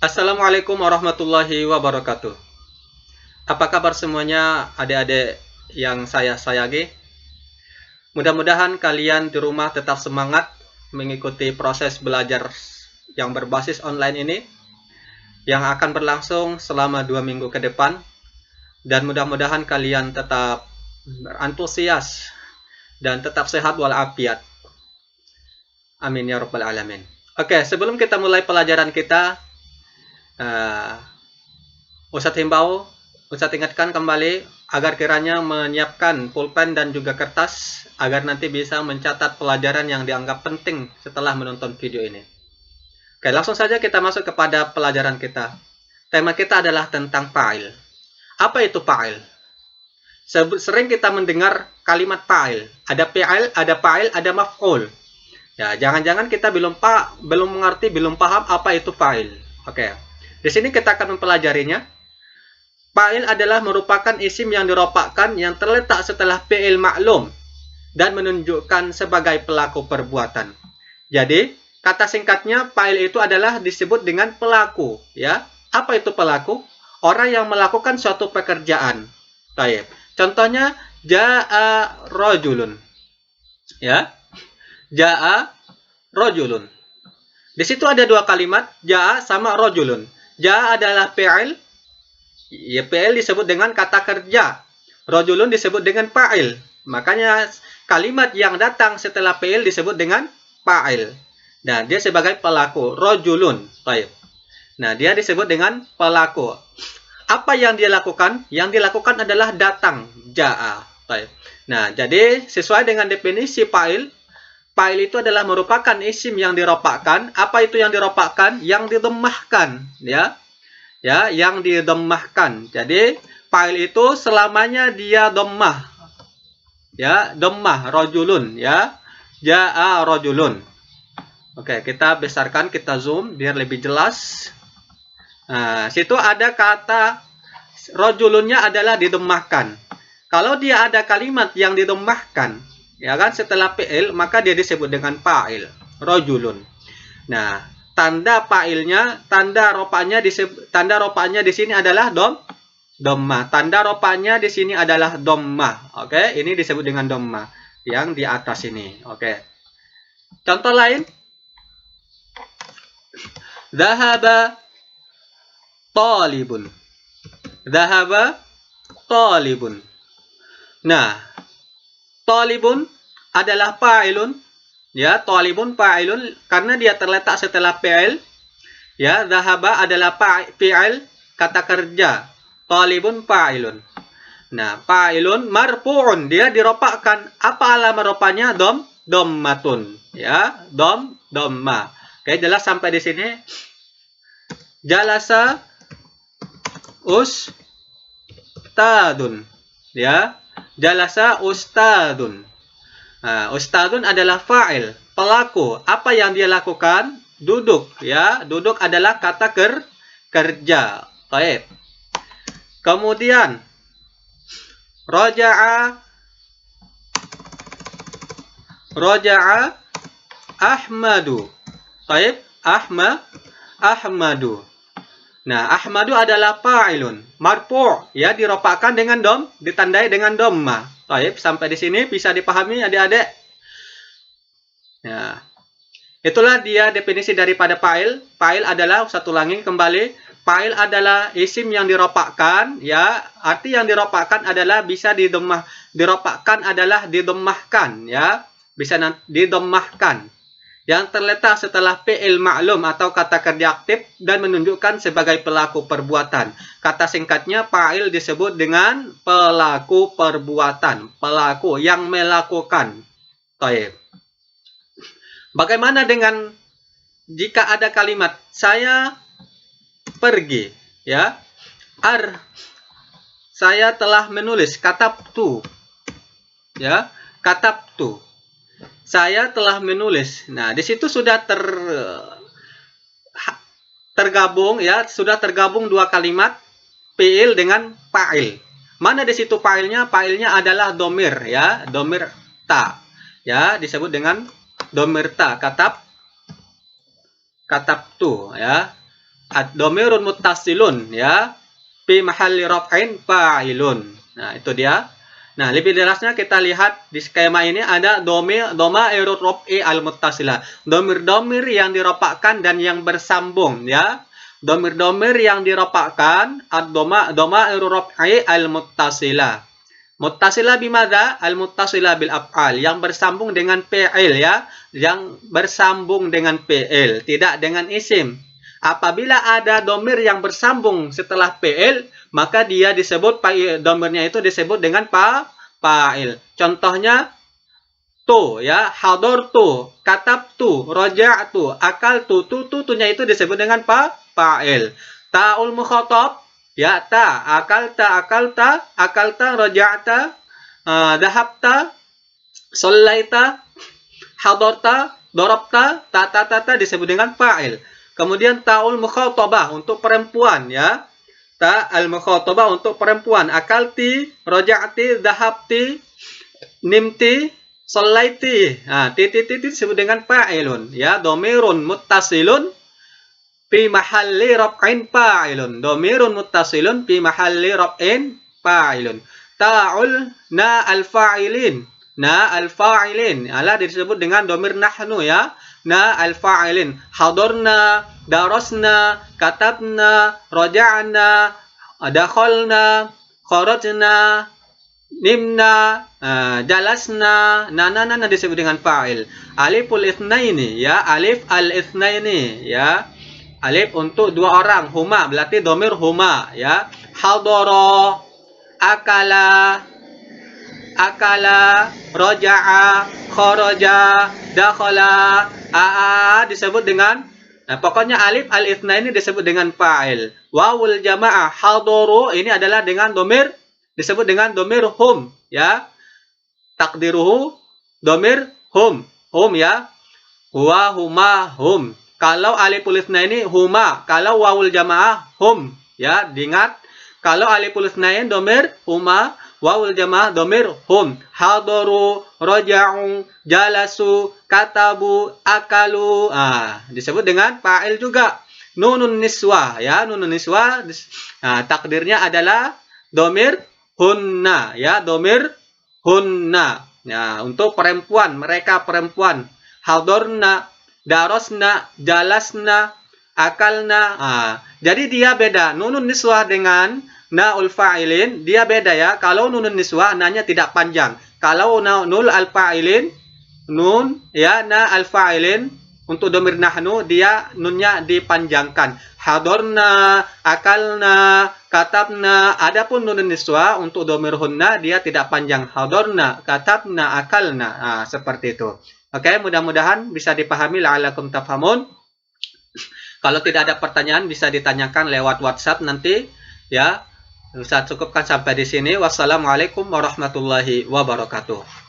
Assalamualaikum warahmatullahi wabarakatuh. Apa kabar semuanya adik-adik yang saya sayangi? Mudah-mudahan kalian di rumah tetap semangat mengikuti proses belajar yang berbasis online ini yang akan berlangsung selama 2 minggu ke depan, dan mudah-mudahan kalian tetap berantusias dan tetap sehat walafiat. Amin ya rabbal alamin. Oke, sebelum kita mulai pelajaran kita, uh, Ustadz ingatkan kembali agar kiranya menyiapkan pulpen dan juga kertas agar nanti bisa mencatat pelajaran yang dianggap penting setelah menonton video ini. Oke, langsung saja kita masuk kepada pelajaran kita. Tema kita adalah tentang fa'il. Apa itu fa'il? Sering kita mendengar kalimat fa'il. Ada fi'il, ada fa'il, ada maf'ul. Ya, jangan-jangan kita belum mengerti, belum paham apa itu fa'il. Oke. Di sini kita akan mempelajarinya. Fa'il adalah merupakan isim yang dirofakkan yang terletak setelah fi'il ma'lum dan menunjukkan sebagai pelaku perbuatan. Jadi, kata singkatnya fa'il itu adalah disebut dengan pelaku, ya. Apa itu pelaku? Orang yang melakukan suatu pekerjaan. Baik. Contohnya ja'a rajulun. Ya. Ja'a rajulun. Di situ ada dua kalimat, ja'a sama rajulun. Ja'a adalah fi'il. Ya, fi'il disebut dengan kata kerja. Rajulun disebut dengan fa'il. Makanya kalimat yang datang setelah fi'il disebut dengan fa'il. Nah, dia sebagai pelaku. Rajulun. Baik. Nah, dia disebut dengan pelaku. Apa yang dia lakukan? Yang dilakukan adalah datang. Ja'a. Baik. Nah, jadi sesuai dengan definisi fa'il, fa'il itu adalah merupakan isim yang dirofakkan. Apa itu yang dirofakkan? Yang didhammahkan, ya. Ya, yang didhammahkan. Jadi, fa'il itu selamanya dia dhammah. Ya, dhammah rajulun, ya. Ja'a rajulun. Oke, kita besarkan, kita zoom biar lebih jelas. Nah, situ ada kata rajulunnya adalah didhammahkan. Kalau dia ada kalimat yang didhammahkan, ya kan, setelah fi'il, maka dia disebut dengan fa'il, rajulun. Nah, tanda fa'ilnya, tanda rofanya di sini adalah dhammah. Tanda rofanya di sini adalah dhammah. Oke, ini disebut dengan dhammah yang di atas ini. Oke. Contoh lain. Dhahaba talibun. Dhahaba talibun. Nah, talibun adalah fa'ilun. Ya, talibun fa'ilun karena dia terletak setelah fi'il. Ya, dhahaba adalah fi'il, kata kerja. Talibun fa'ilun. Nah, fa'ilun marfu'un, dia dirofakkan. Apa alamat rofanya? Dhammatun. Ya, dhamma. Oke, jelas sampai di sini. Jalasa ustadun. Ya, jalasa ustadun. Nah, ustadun adalah fa'il, pelaku. Apa yang dia lakukan? Duduk, ya. Duduk adalah kata kerja. Baik. Kemudian raja'a Ahmadu. Baik, Ahmadu. Nah, Ahmadu adalah fa'ilun, marfu', ya, dirofakkan dengan ditandai dengan dhammah. Baik, sampai di sini bisa dipahami adik-adik? Ya. Itulah dia definisi daripada fa'il. Fa'il adalah, satu ulangi kembali, fa'il adalah isim yang dirofakkan, ya. Arti yang dirofakkan adalah bisa dirofakkan adalah didhammahkan, ya. Bisa didhammahkan. Yang terletak setelah fi'il ma'lum atau kata kerja aktif dan menunjukkan sebagai pelaku perbuatan. Kata singkatnya fa'il disebut dengan pelaku perbuatan, pelaku yang melakukan. Baik. Bagaimana dengan jika ada kalimat saya pergi, ya. Saya telah menulis, katabtu. Ya, katabtu. Saya telah menulis. Nah, di situ sudah tergabung, ya, sudah tergabung dua kalimat fi'il dengan fa'il. Mana di situ fa'ilnya? Fa'ilnya adalah domir, ya, domir ta. Ya, disebut dengan domir ta, katabtu, ya. ad-dhamirun muttasilun ya fi mahalli raf'in fa'ilun. Nah, itu dia. Nah, lebih jelasnya kita lihat di skema ini ada dhamairur raf'i al-muttasilah. Dhamir-dhamir yang dirofakkan dan yang bersambung ya. Dhamir-dhamir yang dirofakkan ad-dhamairur raf'i al-muttasilah. Muttasilah bimadza? Al-muttasilah bil af'al, yang bersambung dengan fi'il ya, yang bersambung dengan fi'il, tidak dengan isim. Apabila ada dhamir yang bersambung setelah fi'il, maka dia disebut dhamirnya itu disebut dengan fa'il. Contohnya tu ya, hadartu, katabtu, raja'tu, akaltu, tunya itu disebut dengan fa'il. Ta'ul mukhatab ya, akalta, raja'ta, dhahabta, sallaita, hadarta, darabta, ta disebut dengan fa'il. Kemudian ta'ul mukhatabah untuk perempuan ya. Ta'al mukhatabah untuk perempuan. Akalti, raja'ti, dhahabti, nimti, sallaiti. Nah, titik disebut dengan fa'ilun ya, dhamirun muttasilun fi mahalli raf'in fa'ilun. Dhamirun muttasilun fi mahalli raf'in fa'ilun. Ta'ul na al-fa'ilin. Na al-fa'ilin. Ala disebut dengan dhamir nahnu ya. Na al-fa'ilin. Hadarna, darasna, katabna, raja'na, dakhalna, kharajna, nimna, jalasna, nana disebut dengan fa'il. Aliful itsnaini ya, alif al-itsnaini ya. Alif untuk dua orang, huma berarti dhamir huma ya. Hadara, akala, raja'a, kharaja, dakhala, disebut dengan pokoknya alif al-itsnaini disebut dengan fa'il. Wawul jamaah hadaru ini adalah dengan dhamir disebut dengan dhamir hum ya. Takdiruhu dhamir hum ya. Huwa, huma, hum. Kalau aliful itsnaini huma, kalau wawul jamaah hum ya, diingat. Kalau aliful itsnain dhamir huma, wawul jamaah dhamir hum. Hadaru, raja'u, jalasu, katabu, akalu, disebut dengan fa'il juga. Nunun niswah ya, nunun niswah takdirnya adalah dhamir hunna ya, dhamir hunna ya, untuk perempuan, mereka perempuan. Hadarna, darasna, jalasna, akalna. Jadi dia beda. Nunun niswah dengan naul fa'ilin dia beda ya. Kalau nunun niswah nanya tidak panjang. Kalau nul al fa'ilin nun ya, na al fa'ilin untuk dhamir nahnu dia nunnya dipanjangkan. Hadarna, akalna, katabna. Adapun nunun niswah untuk dhamir hunna dia tidak panjang. Hadarna, katabna, akalna. Seperti itu. Oke, mudah-mudahan bisa dipahami, la'allakum tafhamun. Kalau tidak ada pertanyaan bisa ditanyakan lewat WhatsApp nanti ya. Bisa cukupkan sampai di sini. Wassalamualaikum warahmatullahi wabarakatuh.